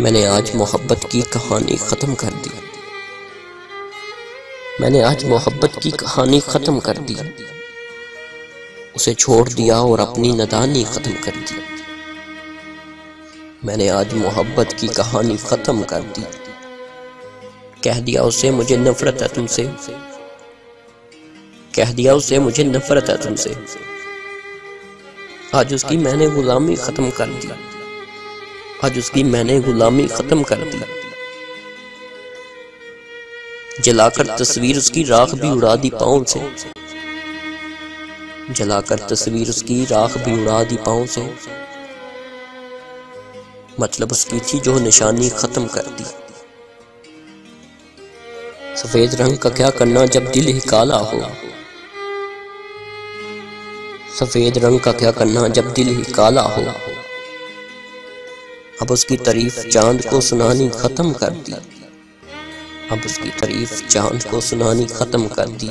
मैंने आज मोहब्बत की कहानी ख़त्म कर दी। मैंने आज मोहब्बत की कहानी ख़त्म कर दी। उसे छोड़ दिया और अपनी नादानी ख़त्म कर दी। मैंने आज मोहब्बत की कहानी ख़त्म कर दी। कह दिया उसे मुझे नफरत है तुमसे। कह दिया उसे मुझे नफरत है तुमसे। आज उसकी मैंने गुलामी ख़त्म कर दी। आज उसकी मैंने गुलामी ख़त्म कर दी। जलाकर तस्वीर उसकी राख भी उड़ा दी पाँव से। जलाकर तस्वीर उसकी राख भी उड़ा दी पाँव से। मतलब उसकी थी जो निशानी ख़त्म कर दी। सफेद रंग का क्या करना जब दिल ही काला हो। सफेद रंग का क्या करना जब दिल ही काला हो। अब उसकी तारीफ चांद को सुनानी खत्म कर दी। अब उसकी तारीफ चांद को सुनानी खत्म कर दी।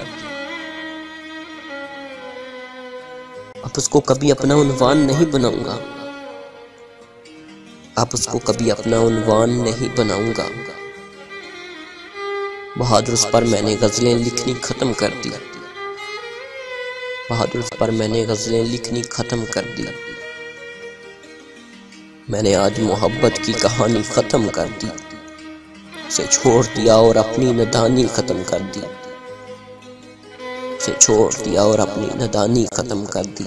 अब उसको कभी अपना उन्वान नहीं बनाऊंगा। अब उसको कभी अपना उन्वान नहीं बनाऊंगा। बहादुर उस पर मैंने गजलें लिखनी खत्म कर दी। बहादुर उस पर मैंने गजलें लिखनी खत्म कर दी। मैंने आज मोहब्बत की कहानी ख़त्म कर दी। उसे छोड़ दिया और अपनी नादानी ख़त्म कर दी। उसे छोड़ दिया और अपनी नादानी ख़त्म कर दी।